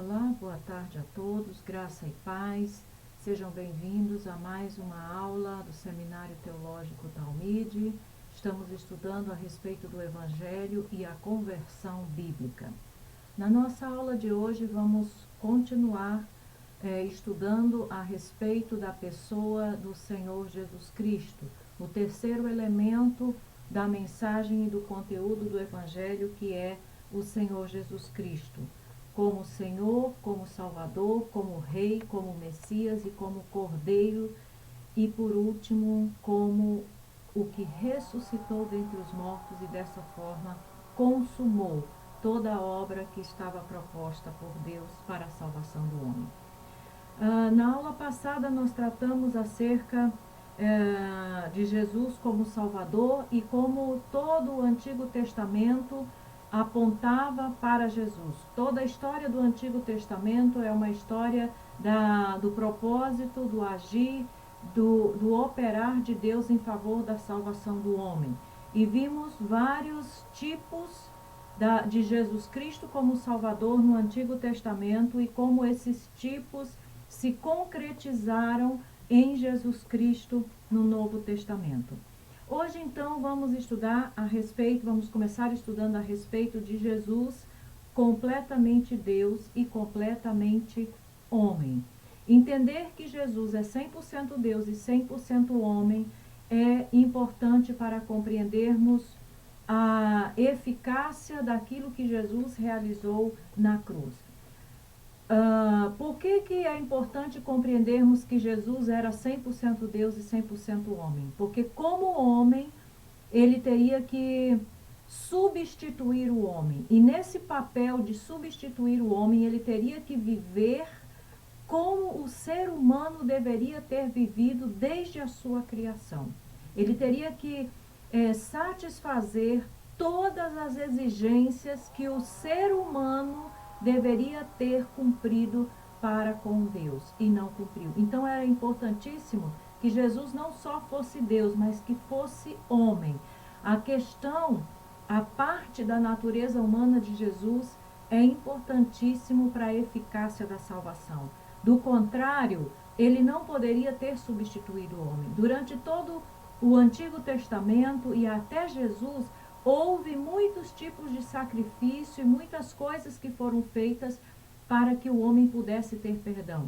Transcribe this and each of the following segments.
Olá, boa tarde a todos, graça e paz. Sejam bem-vindos a mais uma aula do Seminário Teológico Talmide. Estamos estudando a respeito do Evangelho e a conversão bíblica. Na nossa aula de hoje vamos continuar estudando a respeito da pessoa do Senhor Jesus Cristo, o terceiro elemento da mensagem e do conteúdo do Evangelho, que é o Senhor Jesus Cristo, como Senhor, como Salvador, como Rei, como Messias e como Cordeiro, e por último, como o que ressuscitou dentre os mortos e dessa forma consumou toda a obra que estava proposta por Deus para a salvação do homem. Na aula passada nós tratamos acerca de Jesus como Salvador e como todo o Antigo Testamento apontava para Jesus. Toda a história do Antigo Testamento é uma história do propósito, do agir, do operar de Deus em favor da salvação do homem. E vimos vários tipos de Jesus Cristo como Salvador no Antigo Testamento e como esses tipos se concretizaram em Jesus Cristo no Novo Testamento. Hoje, então, vamos começar estudando a respeito de Jesus, completamente Deus e completamente homem. Entender que Jesus é 100% Deus e 100% homem é importante para compreendermos a eficácia daquilo que Jesus realizou na cruz. Por que é importante compreendermos que Jesus era 100% Deus e 100% homem? Porque como homem, ele teria que substituir o homem. E nesse papel de substituir o homem, ele teria que viver como o ser humano deveria ter vivido desde a sua criação. Ele teria que satisfazer todas as exigências que o ser humano deveria ter cumprido para com Deus e não cumpriu. Então era importantíssimo que Jesus não só fosse Deus, mas que fosse homem. A parte da natureza humana de Jesus é importantíssimo para a eficácia da salvação. Do contrário, ele não poderia ter substituído o homem. Durante todo o Antigo Testamento e até Jesus, houve muitos tipos de sacrifício e muitas coisas que foram feitas para que o homem pudesse ter perdão.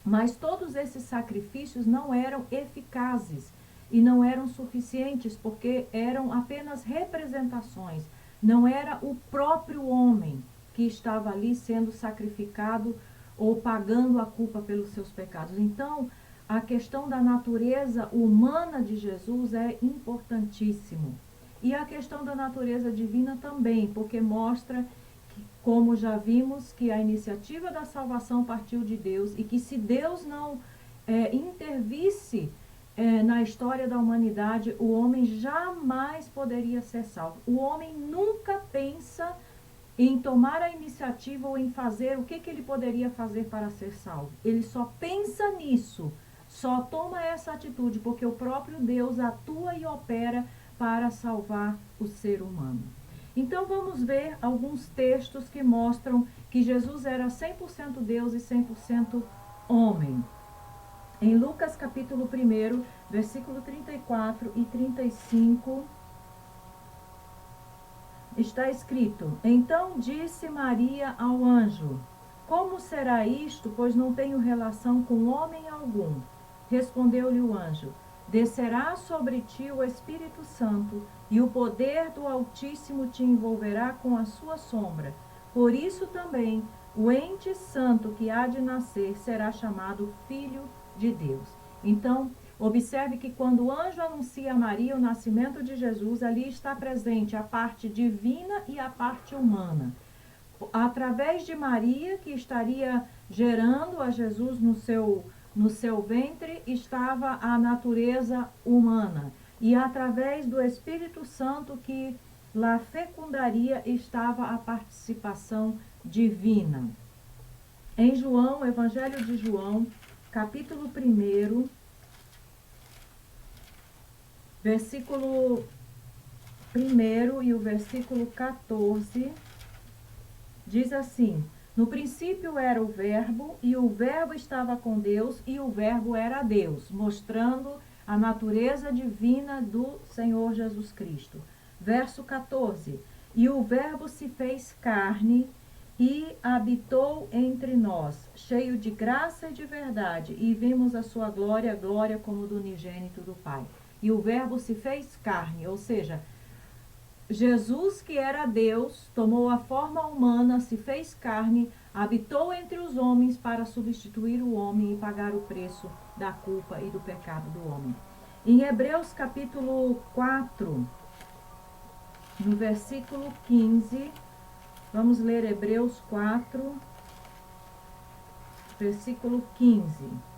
Mas todos esses sacrifícios não eram eficazes e não eram suficientes, porque eram apenas representações. Não era o próprio homem que estava ali sendo sacrificado ou pagando a culpa pelos seus pecados. Então, a questão da natureza humana de Jesus é importantíssimo. E a questão da natureza divina também, porque mostra, como já vimos, que a iniciativa da salvação partiu de Deus e que se Deus não intervisse na história da humanidade, o homem jamais poderia ser salvo. O homem nunca pensa em tomar a iniciativa ou em fazer o que ele poderia fazer para ser salvo. Ele só pensa nisso, só toma essa atitude, porque o próprio Deus atua e opera para salvar o ser humano. Então vamos ver alguns textos que mostram que Jesus era 100% Deus e 100% homem. Em Lucas capítulo 1, versículo 34 e 35, está escrito: Então disse Maria ao anjo: Como será isto, pois não tenho relação com homem algum? Respondeu-lhe o anjo: Descerá sobre ti o Espírito Santo, e o poder do Altíssimo te envolverá com a sua sombra. Por isso também o ente santo que há de nascer será chamado Filho de Deus. Então, observe que quando o anjo anuncia a Maria o nascimento de Jesus, ali está presente a parte divina e a parte humana. Através de Maria, que estaria gerando a Jesus no seu ventre, estava a natureza humana. E através do Espírito Santo, que lá fecundaria, estava a participação divina. Em João, Evangelho de João, capítulo 1, versículo 1 e o versículo 14, diz assim: No princípio era o Verbo, e o Verbo estava com Deus, e o Verbo era Deus, mostrando a natureza divina do Senhor Jesus Cristo. Verso 14. E o Verbo se fez carne e habitou entre nós, cheio de graça e de verdade, e vimos a sua glória, glória como do unigênito do Pai. E o Verbo se fez carne, ou seja, Jesus, que era Deus, tomou a forma humana, se fez carne, habitou entre os homens para substituir o homem e pagar o preço da culpa e do pecado do homem. Em Hebreus capítulo 4, no versículo 15, vamos ler Hebreus 4, versículo 15.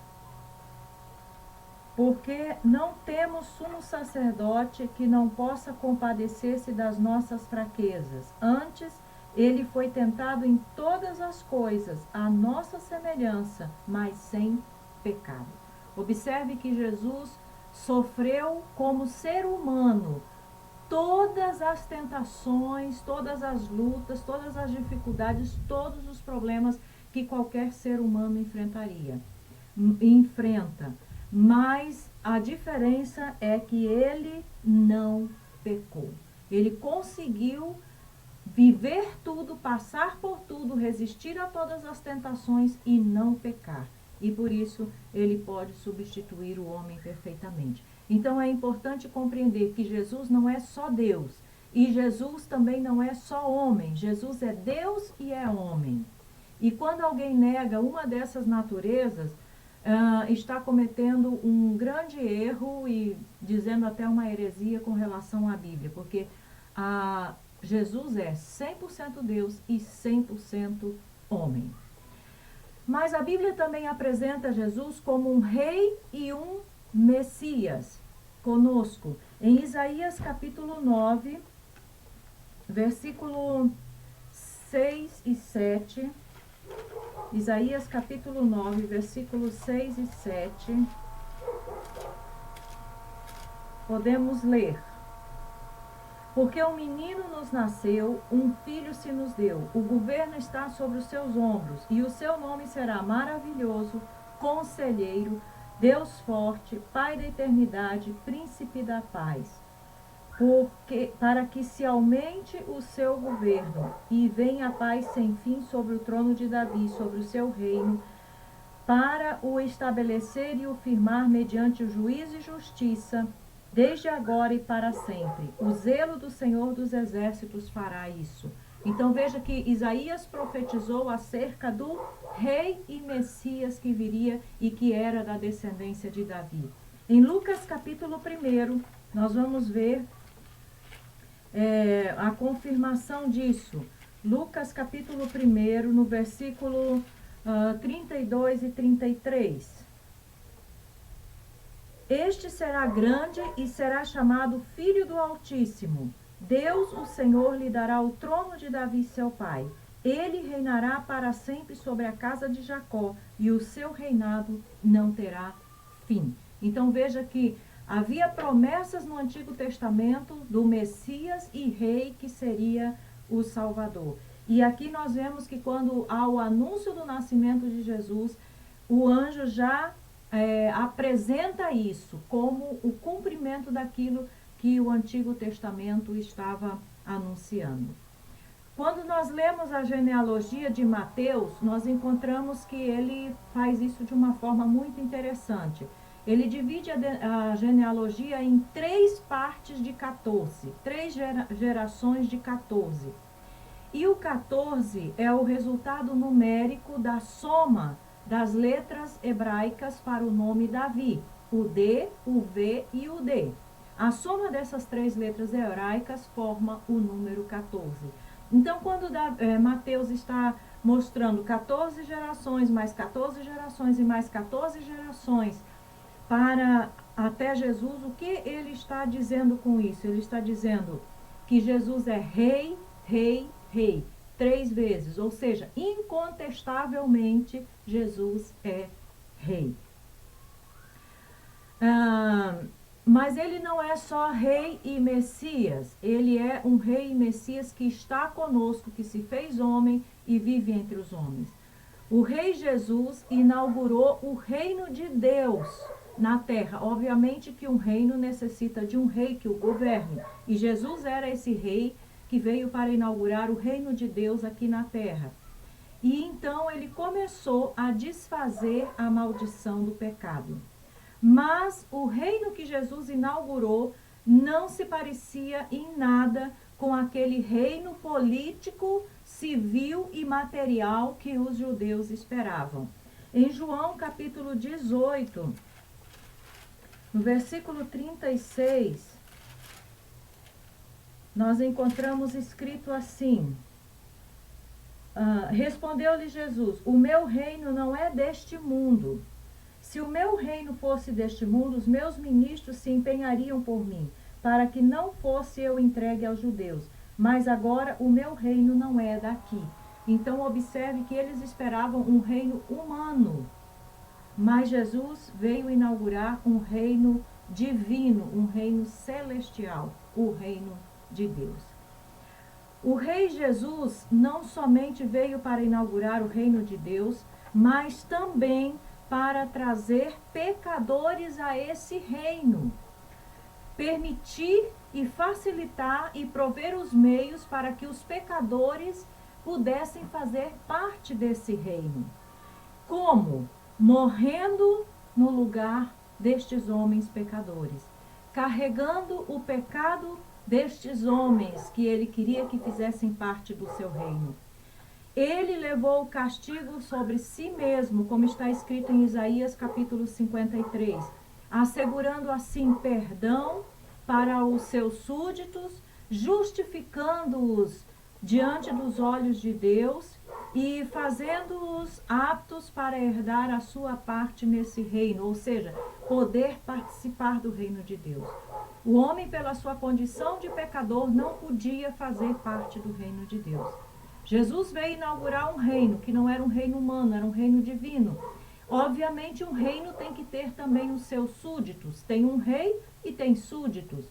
Porque não temos sumo sacerdote que não possa compadecer-se das nossas fraquezas. Antes, ele foi tentado em todas as coisas, à nossa semelhança, mas sem pecado. Observe que Jesus sofreu como ser humano todas as tentações, todas as lutas, todas as dificuldades, todos os problemas que qualquer ser humano enfrenta. Mas a diferença é que ele não pecou. Ele conseguiu viver tudo, passar por tudo, resistir a todas as tentações e não pecar. E por isso ele pode substituir o homem perfeitamente. Então é importante compreender que Jesus não é só Deus. E Jesus também não é só homem. Jesus é Deus e é homem. E quando alguém nega uma dessas naturezas, está cometendo um grande erro e dizendo até uma heresia com relação à Bíblia, porque Jesus é 100% Deus e 100% homem. Mas a Bíblia também apresenta Jesus como um rei e um Messias conosco. Em Isaías capítulo 9, versículo 6 e 7... Isaías capítulo 9, versículos 6 e 7, podemos ler: Porque um menino nos nasceu, um filho se nos deu, o governo está sobre os seus ombros, e o seu nome será maravilhoso, conselheiro, Deus forte, Pai da eternidade, príncipe da paz. Para que se aumente o seu governo e venha a paz sem fim sobre o trono de Davi, sobre o seu reino, para o estabelecer e o firmar mediante o juízo e justiça, desde agora e para sempre. O zelo do Senhor dos Exércitos fará isso. Então veja que Isaías profetizou acerca do rei e Messias que viria e que era da descendência de Davi. Em Lucas capítulo 1, nós vamos ver a confirmação disso. Lucas capítulo 1, no versículo 32 e 33. Este será grande e será chamado Filho do Altíssimo. Deus, o Senhor, lhe dará o trono de Davi, seu pai. Ele reinará para sempre sobre a casa de Jacó, e o seu reinado não terá fim. Então veja que havia promessas no Antigo Testamento do Messias e rei que seria o Salvador. E aqui nós vemos que quando há o anúncio do nascimento de Jesus, o anjo já apresenta isso como o cumprimento daquilo que o Antigo Testamento estava anunciando. Quando nós lemos a genealogia de Mateus, nós encontramos que ele faz isso de uma forma muito interessante. Ele divide a genealogia em 3 partes de 14, 3 gerações de 14. E o 14 é o resultado numérico da soma das letras hebraicas para o nome Davi, o D, o V e o D. A soma dessas 3 letras hebraicas forma o número 14. Então, quando Mateus está mostrando 14 gerações, mais 14 gerações e mais 14 gerações, para até Jesus, o que ele está dizendo com isso? Ele está dizendo que Jesus é rei, rei, rei, 3 vezes, ou seja, incontestavelmente Jesus é rei. Mas ele não é só rei e Messias, ele é um rei e Messias que está conosco, que se fez homem e vive entre os homens. O rei Jesus inaugurou o reino de Deus na terra. Obviamente que um reino necessita de um rei que o governe. E Jesus era esse rei que veio para inaugurar o reino de Deus aqui na terra. E então ele começou a desfazer a maldição do pecado. Mas o reino que Jesus inaugurou não se parecia em nada com aquele reino político, civil e material que os judeus esperavam. Em João capítulo 18, no versículo 36, nós encontramos escrito assim: respondeu-lhe Jesus: o meu reino não é deste mundo. Se o meu reino fosse deste mundo, os meus ministros se empenhariam por mim, para que não fosse eu entregue aos judeus. Mas agora o meu reino não é daqui. Então observe que eles esperavam um reino humano, mas Jesus veio inaugurar um reino divino, um reino celestial, o reino de Deus. O rei Jesus não somente veio para inaugurar o reino de Deus, mas também para trazer pecadores a esse reino, permitir e facilitar e prover os meios para que os pecadores pudessem fazer parte desse reino. Como? Morrendo no lugar destes homens pecadores, carregando o pecado destes homens que ele queria que fizessem parte do seu reino. Ele levou o castigo sobre si mesmo, como está escrito em Isaías capítulo 53, assegurando assim perdão para os seus súditos, justificando-os diante dos olhos de Deus e fazendo-os aptos para herdar a sua parte nesse reino, ou seja, poder participar do reino de Deus. O homem, pela sua condição de pecador, não podia fazer parte do reino de Deus. Jesus veio inaugurar um reino que não era um reino humano, era um reino divino. Obviamente, um reino tem que ter também os seus súditos. Tem um rei e tem súditos.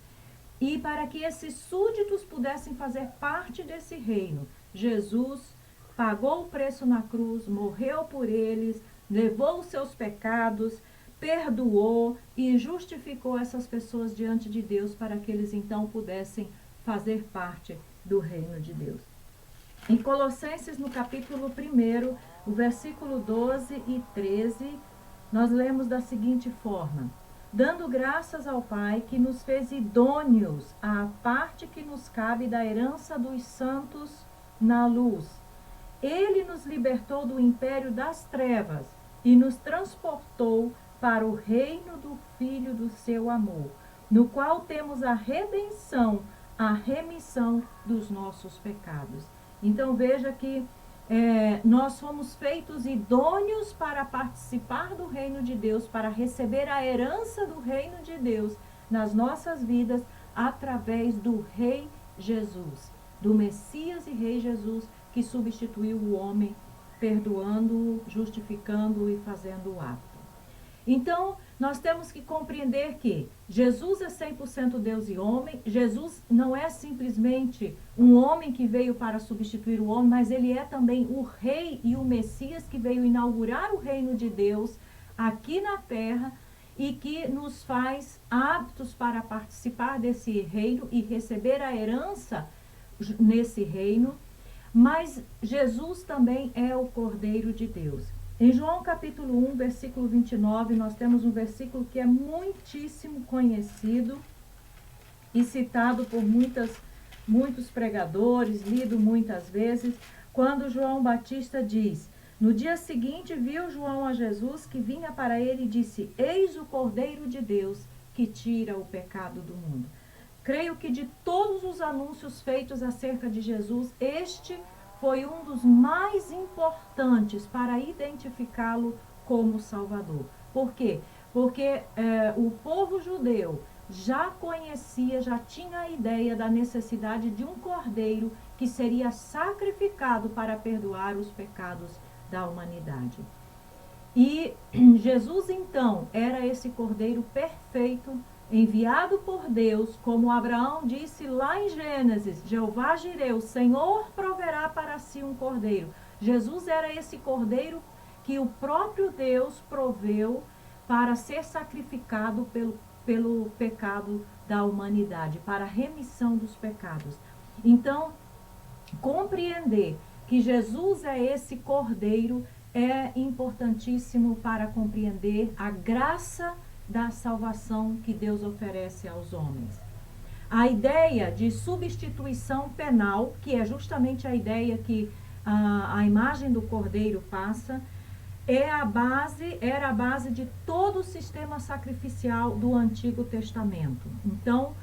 E para que esses súditos pudessem fazer parte desse reino, Jesus pagou o preço na cruz, morreu por eles, levou os seus pecados, perdoou e justificou essas pessoas diante de Deus para que eles então pudessem fazer parte do reino de Deus. Em Colossenses, no capítulo 1, o versículo 12 e 13, nós lemos da seguinte forma: dando graças ao Pai que nos fez idôneos à parte que nos cabe da herança dos santos na luz. Ele nos libertou do império das trevas e nos transportou para o reino do Filho do seu amor, no qual temos a redenção, a remissão dos nossos pecados. Então veja que nós fomos feitos idôneos para participar do reino de Deus, para receber a herança do reino de Deus nas nossas vidas através do Rei Jesus, do Messias e Rei Jesus, que substituiu o homem, perdoando-o, justificando-o e fazendo o ato. Então, nós temos que compreender que Jesus é 100% Deus e homem. Jesus não é simplesmente um homem que veio para substituir o homem, mas ele é também o rei e o Messias que veio inaugurar o reino de Deus aqui na terra e que nos faz aptos para participar desse reino e receber a herança nesse reino. Mas Jesus também é o Cordeiro de Deus. Em João capítulo 1, versículo 29, nós temos um versículo que é muitíssimo conhecido e citado por muitos pregadores, lido muitas vezes, quando João Batista diz: no dia seguinte viu João a Jesus que vinha para ele e disse: eis o Cordeiro de Deus que tira o pecado do mundo. Creio que de todos os anúncios feitos acerca de Jesus, este foi um dos mais importantes para identificá-lo como Salvador. Por quê? Porque o povo judeu já conhecia, já tinha a ideia da necessidade de um cordeiro que seria sacrificado para perdoar os pecados da humanidade. E Jesus, então, era esse cordeiro perfeito enviado por Deus, como Abraão disse lá em Gênesis, Jeová Jireh, o Senhor proverá para si um cordeiro. Jesus era esse cordeiro que o próprio Deus proveu para ser sacrificado pelo pecado da humanidade, para a remissão dos pecados. Então, compreender que Jesus é esse cordeiro é importantíssimo para compreender a graça da salvação que Deus oferece aos homens. A ideia de substituição penal, que é justamente a ideia que a imagem do cordeiro passa, era a base de todo o sistema sacrificial do Antigo Testamento. Então,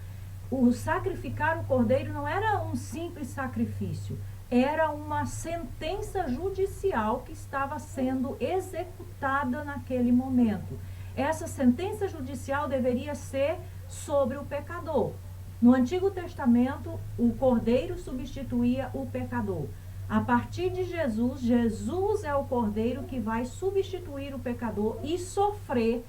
o sacrificar o cordeiro não era um simples sacrifício, era uma sentença judicial que estava sendo executada naquele momento. Essa sentença judicial deveria ser sobre o pecador. No Antigo Testamento, o cordeiro substituía o pecador. A partir de Jesus, Jesus é o cordeiro que vai substituir o pecador e sofrer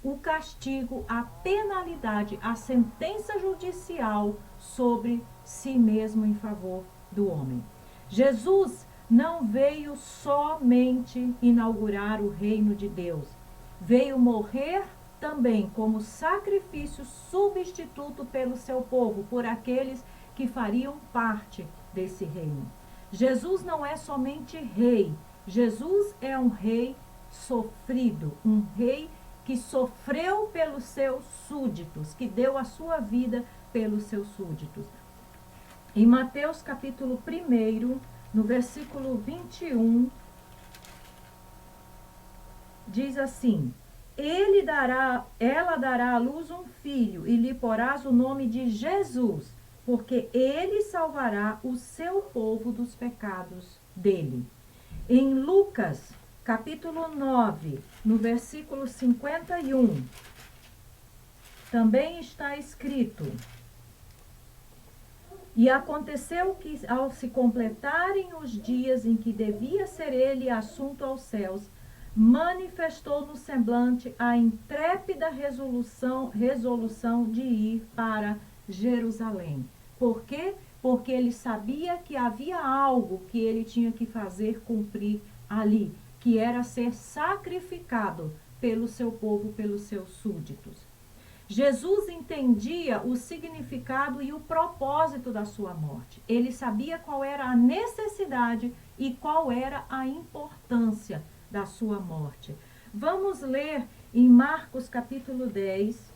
o castigo, a penalidade, a sentença judicial sobre si mesmo em favor do homem. Jesus não veio somente inaugurar o reino de Deus, veio morrer também como sacrifício substituto pelo seu povo, por aqueles que fariam parte desse reino. Jesus não é somente rei, Jesus é um rei sofrido, um rei que sofreu pelos seus súditos, que deu a sua vida pelos seus súditos. Em Mateus capítulo 1, no versículo 21, diz assim: ela dará à luz um filho e lhe porás o nome de Jesus, porque ele salvará o seu povo dos pecados dele. Em Lucas capítulo 9, no versículo 51, também está escrito: e aconteceu que, ao se completarem os dias em que devia ser ele assunto aos céus, manifestou no semblante a intrépida resolução de ir para Jerusalém. Por quê? Porque ele sabia que havia algo que ele tinha que fazer cumprir ali, que era ser sacrificado pelo seu povo, pelos seus súditos. Jesus entendia o significado e o propósito da sua morte. Ele sabia qual era a necessidade e qual era a importância da sua morte. Vamos ler em Marcos capítulo 10,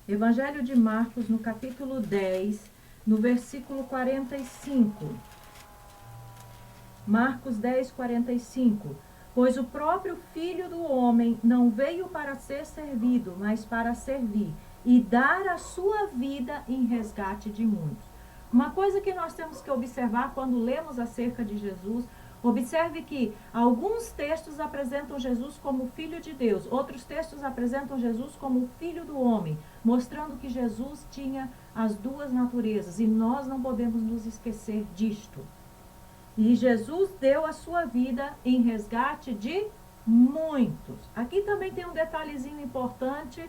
Evangelho de Marcos, no capítulo 10, no versículo 45. Marcos 10, 45. Pois o próprio Filho do Homem não veio para ser servido, mas para servir e dar a sua vida em resgate de muitos. Uma coisa que nós temos que observar quando lemos acerca de Jesus, observe que alguns textos apresentam Jesus como Filho de Deus, outros textos apresentam Jesus como Filho do Homem, mostrando que Jesus tinha as duas naturezas e nós não podemos nos esquecer disto. E Jesus deu a sua vida em resgate de muitos. Aqui também tem um detalhezinho importante.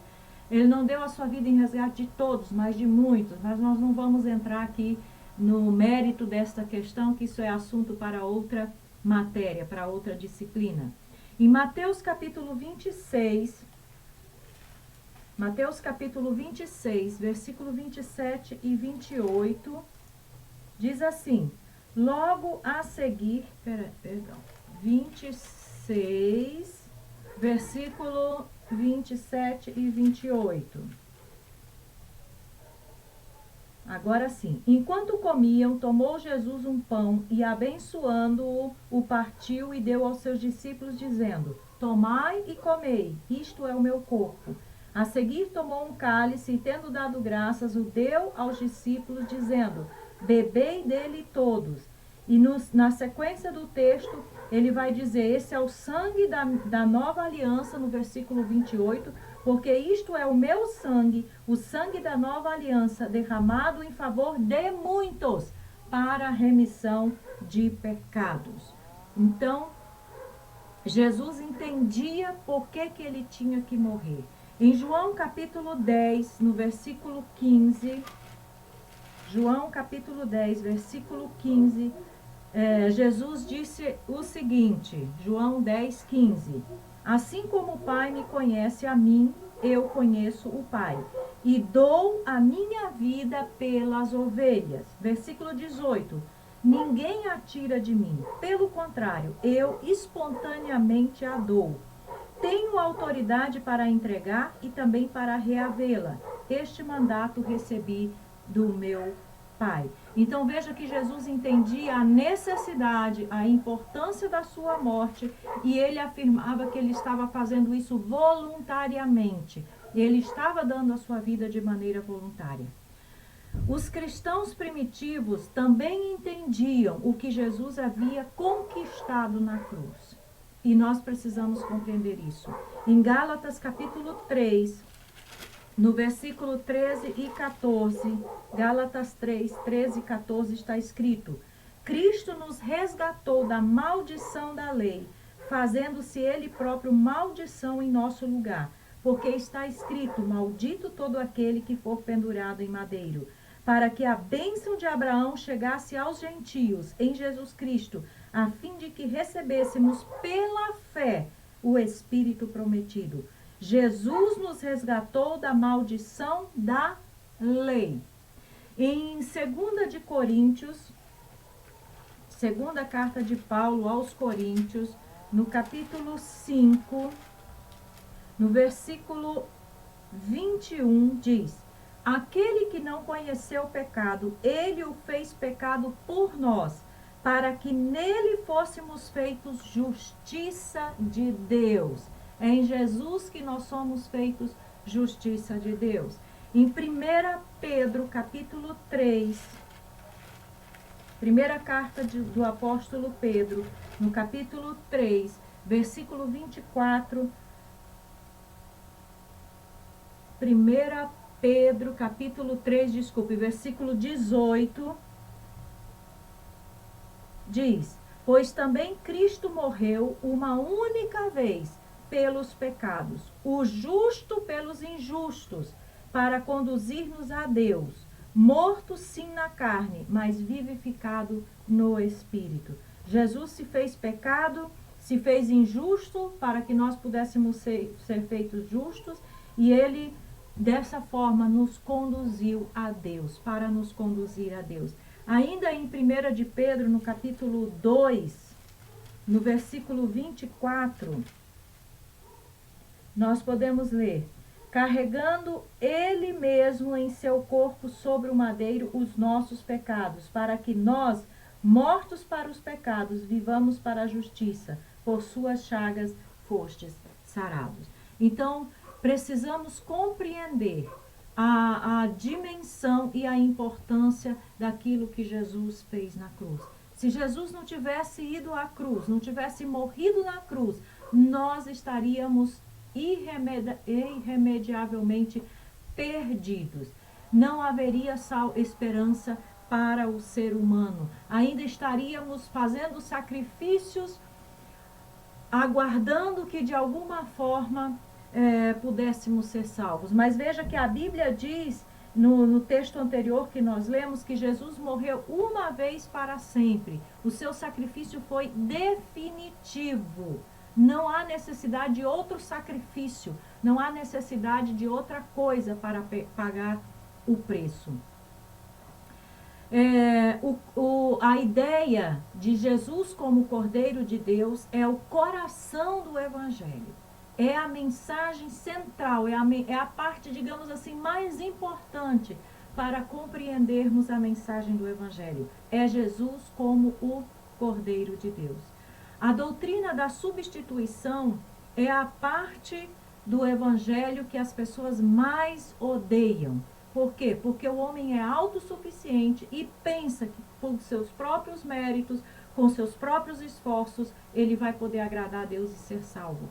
Ele não deu a sua vida em resgate de todos, mas de muitos. Mas nós não vamos entrar aqui no mérito desta questão, que isso é assunto para outra matéria, para outra disciplina. Em Mateus capítulo 26, versículo 27 e 28, diz assim: logo a seguir, 26, versículo 27 e 28. Agora sim. Enquanto comiam, tomou Jesus um pão e, abençoando-o, o partiu e deu aos seus discípulos, dizendo: tomai e comei, isto é o meu corpo. A seguir tomou um cálice e, tendo dado graças, o deu aos discípulos, dizendo: bebei dele todos. E na sequência do texto, ele vai dizer: esse é o sangue da nova aliança, no versículo 28, porque isto é o meu sangue, o sangue da nova aliança, derramado em favor de muitos, para a remissão de pecados. Então, Jesus entendia por que ele tinha que morrer. Em João capítulo 10, no versículo 15, João capítulo 10, versículo 15, Jesus disse o seguinte, João 10, 15. Assim como o Pai me conhece a mim, eu conheço o Pai, e dou a minha vida pelas ovelhas. Versículo 18. Ninguém a tira de mim, pelo contrário, eu espontaneamente a dou. Tenho autoridade para entregar e também para reavê-la. Este mandato recebi do meu Pai. Então veja que Jesus entendia a necessidade, a importância da sua morte, e ele afirmava que ele estava fazendo isso voluntariamente. Ele estava dando a sua vida de maneira voluntária. Os cristãos primitivos também entendiam o que Jesus havia conquistado na cruz. E nós precisamos compreender isso. Em Gálatas capítulo 3, no versículo 13 e 14, Gálatas 3, 13 e 14 está escrito: Cristo nos resgatou da maldição da lei, fazendo-se ele próprio maldição em nosso lugar, porque está escrito: maldito todo aquele que for pendurado em madeiro, para que a bênção de Abraão chegasse aos gentios em Jesus Cristo, a fim de que recebêssemos pela fé o Espírito prometido. Jesus nos resgatou da maldição da lei. Em 2 de Coríntios, segunda carta de Paulo aos Coríntios, no capítulo 5, no versículo 21, diz: Aquele que não conheceu o pecado, ele o fez pecado por nós, para que nele fôssemos feitos justiça de Deus. É em Jesus que nós somos feitos justiça de Deus. Em 1 Pedro, capítulo 3, primeira carta do apóstolo Pedro, no capítulo 3, versículo 24, 1 Pedro, capítulo 3, versículo 18, diz: Pois também Cristo morreu uma única vez pelos pecados, o justo pelos injustos, para conduzir-nos a Deus, morto sim na carne, mas vivificado no Espírito. Jesus se fez pecado, se fez injusto para que nós pudéssemos ser feitos justos, e ele dessa forma nos conduziu a Deus, para nos conduzir a Deus. Ainda em 1 de Pedro, no capítulo 2, no versículo 24, nós podemos ler: carregando ele mesmo em seu corpo sobre o madeiro os nossos pecados, para que nós, mortos para os pecados, vivamos para a justiça. Por suas chagas fostes sarados. Então, precisamos compreender a dimensão e a importância daquilo que Jesus fez na cruz. Se Jesus não tivesse ido à cruz, não tivesse morrido na cruz, nós estaríamos irremediavelmente perdidos. Não haveria esperança para o ser humano. Ainda estaríamos fazendo sacrifícios, aguardando que de alguma forma pudéssemos ser salvos. Mas veja que a Bíblia diz, no texto anterior que nós lemos, que Jesus morreu uma vez para sempre. O seu sacrifício foi definitivo. Não há necessidade de outro sacrifício, não há necessidade de outra coisa para pagar o preço. A ideia de Jesus como Cordeiro de Deus é o coração do Evangelho. É a mensagem central, é a parte, digamos assim, mais importante para compreendermos a mensagem do Evangelho. É Jesus como o Cordeiro de Deus. A doutrina da substituição é a parte do Evangelho que as pessoas mais odeiam. Por quê? Porque o homem é autossuficiente e pensa que por seus próprios méritos, com seus próprios esforços, ele vai poder agradar a Deus e ser salvo.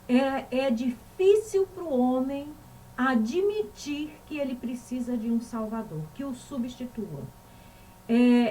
É difícil para o homem admitir que ele precisa de um Salvador, que o substitua.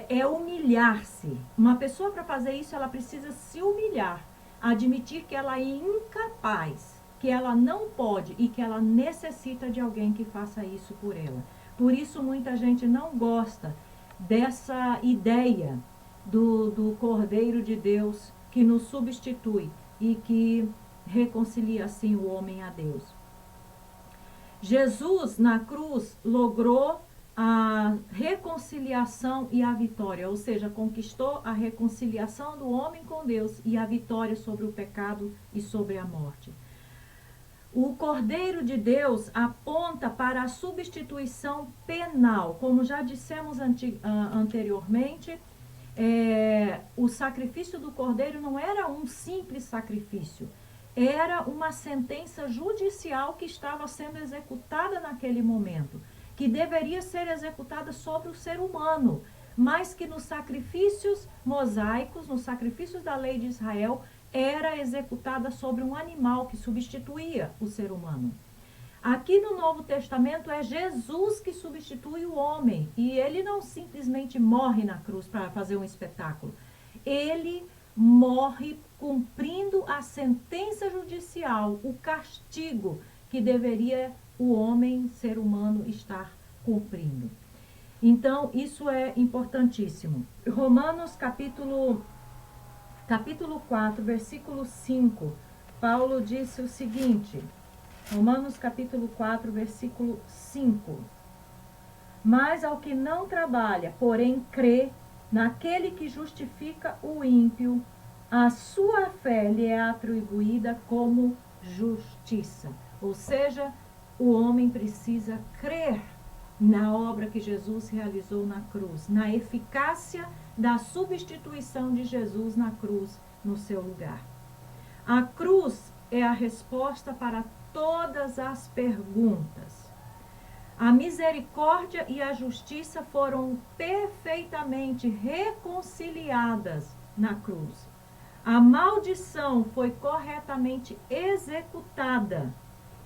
É humilhar-se. Uma pessoa, para fazer isso, ela precisa se humilhar, admitir que ela é incapaz, que ela não pode e que ela necessita de alguém que faça isso por ela. Por isso muita gente não gosta dessa ideia do Cordeiro de Deus que nos substitui e que reconcilia assim o homem a Deus. Jesus na cruz logrou a reconciliação e a vitória, ou seja, conquistou a reconciliação do homem com Deus e a vitória sobre o pecado e sobre a morte. O Cordeiro de Deus aponta para a substituição penal. Como já dissemos anteriormente, o sacrifício do Cordeiro não era um simples sacrifício. Era uma sentença judicial que estava sendo executada naquele momento, que deveria ser executada sobre o ser humano, mas que nos sacrifícios mosaicos, nos sacrifícios da lei de Israel, era executada sobre um animal que substituía o ser humano. Aqui no Novo Testamento é Jesus que substitui o homem, e ele não simplesmente morre na cruz para fazer um espetáculo. Ele morre cumprindo a sentença judicial, o castigo que deveria o homem, ser humano, estar cumprindo. Então, isso é importantíssimo. Romanos capítulo 4, versículo 5, Paulo disse o seguinte, Romanos capítulo 4, versículo 5. Mas ao que não trabalha, porém crê naquele que justifica o ímpio, a sua fé lhe é atribuída como justiça. Ou seja, o homem precisa crer na obra que Jesus realizou na cruz, na eficácia da substituição de Jesus na cruz no seu lugar. A cruz é a resposta para todas as perguntas. A misericórdia e a justiça foram perfeitamente reconciliadas na cruz. A maldição foi corretamente executada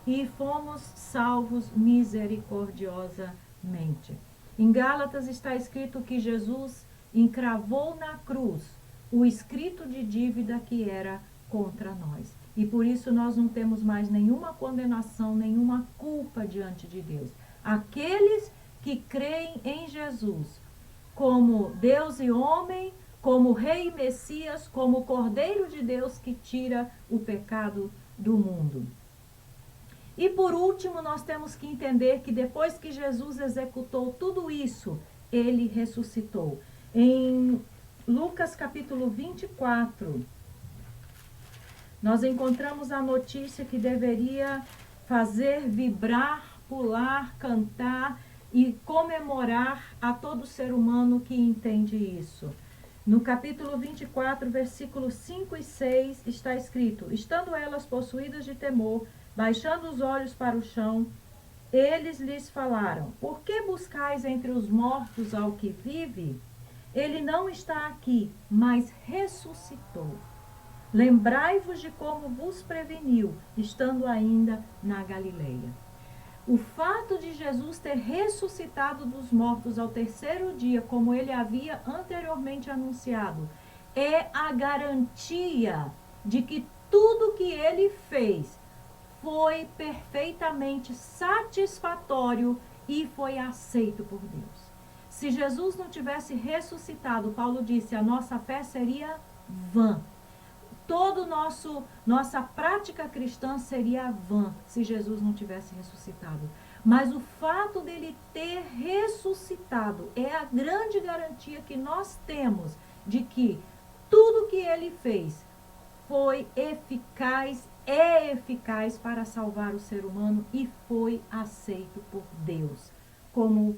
e fomos salvos misericordiosamente. Em Gálatas está escrito que Jesus encravou na cruz o escrito de dívida que era contra nós. E por isso nós não temos mais nenhuma condenação, nenhuma culpa diante de Deus. Aqueles que creem em Jesus como Deus e homem, como Rei e Messias, como Cordeiro de Deus que tira o pecado do mundo. E por último, nós temos que entender que depois que Jesus executou tudo isso, ele ressuscitou. Em Lucas capítulo 24, nós encontramos a notícia que deveria fazer vibrar, pular, cantar e comemorar a todo ser humano que entende isso. No capítulo 24, versículos 5 e 6, está escrito: estando elas possuídas de temor, baixando os olhos para o chão, eles lhes falaram: por que buscais entre os mortos ao que vive? Ele não está aqui, mas ressuscitou. Lembrai-vos de como vos preveniu, estando ainda na Galileia. O fato de Jesus ter ressuscitado dos mortos ao terceiro dia, como ele havia anteriormente anunciado, é a garantia de que tudo que ele fez foi perfeitamente satisfatório e foi aceito por Deus. Se Jesus não tivesse ressuscitado, Paulo disse, a nossa fé seria vã. Nossa prática cristã seria vã se Jesus não tivesse ressuscitado. Mas o fato dele ter ressuscitado é a grande garantia que nós temos de que tudo que ele fez foi eficaz, é eficaz para salvar o ser humano e foi aceito por Deus como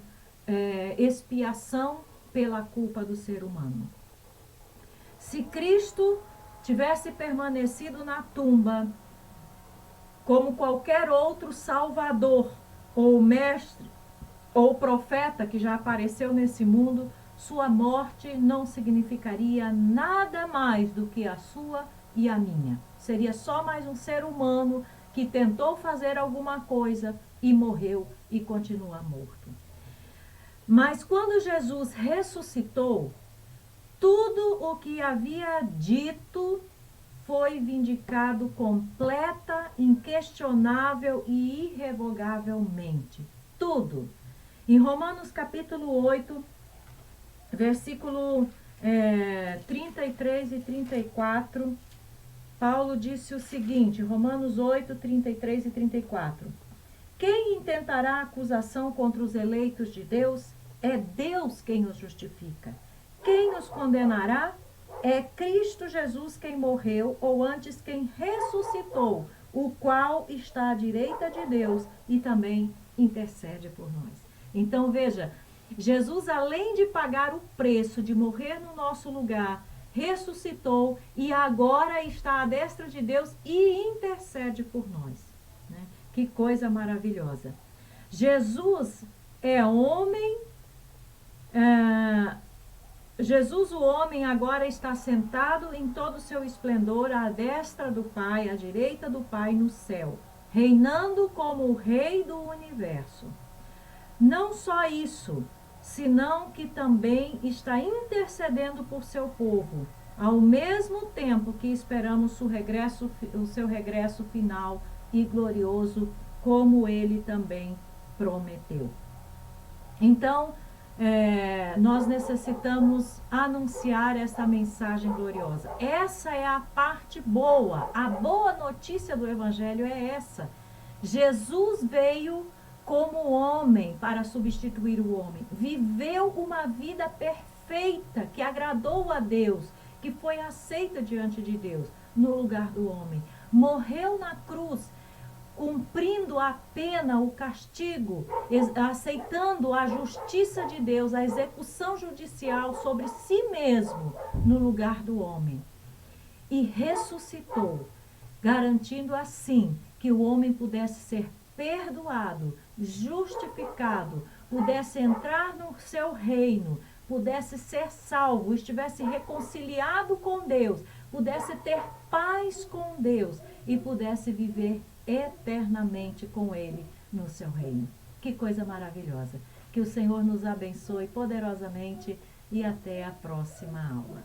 expiação pela culpa do ser humano. Se Cristo tivesse permanecido na tumba como qualquer outro salvador, ou mestre, ou profeta que já apareceu nesse mundo, sua morte não significaria nada mais do que a sua e a minha. Seria só mais um ser humano que tentou fazer alguma coisa e morreu e continua morto. Mas quando Jesus ressuscitou, tudo o que havia dito foi vindicado completa, inquestionável e irrevogavelmente. Tudo. Em Romanos capítulo 8, versículo 33 e 34, Paulo disse o seguinte, Romanos 8, 33 e 34. Quem intentará acusação contra os eleitos de Deus? É Deus quem os justifica. Quem os condenará? É Cristo Jesus quem morreu, ou antes quem ressuscitou, o qual está à direita de Deus e também intercede por nós. Então veja, Jesus, além de pagar o preço de morrer no nosso lugar, ressuscitou e agora está à destra de Deus e intercede por nós. Né? Que coisa maravilhosa. Jesus é homem, Jesus, o homem, agora está sentado em todo o seu esplendor à destra do Pai, à direita do Pai no céu, reinando como o Rei do universo. Não só isso, senão que também está intercedendo por seu povo, ao mesmo tempo que esperamos o seu regresso final e glorioso, como ele também prometeu. Então, nós necessitamos anunciar essa mensagem gloriosa. Essa é a parte boa. A boa notícia do Evangelho é essa. Jesus veio como homem para substituir o homem. Viveu uma vida perfeita que agradou a Deus, que foi aceita diante de Deus no lugar do homem. Morreu na cruz, cumprindo a pena, o castigo, aceitando a justiça de Deus, a execução judicial sobre si mesmo no lugar do homem. E ressuscitou, garantindo assim que o homem pudesse ser perdoado, justificado, pudesse entrar no seu reino, pudesse ser salvo, estivesse reconciliado com Deus, pudesse ter paz com Deus e pudesse viver eternamente com Ele no seu reino. Que coisa maravilhosa! Que o Senhor nos abençoe poderosamente e até a próxima aula.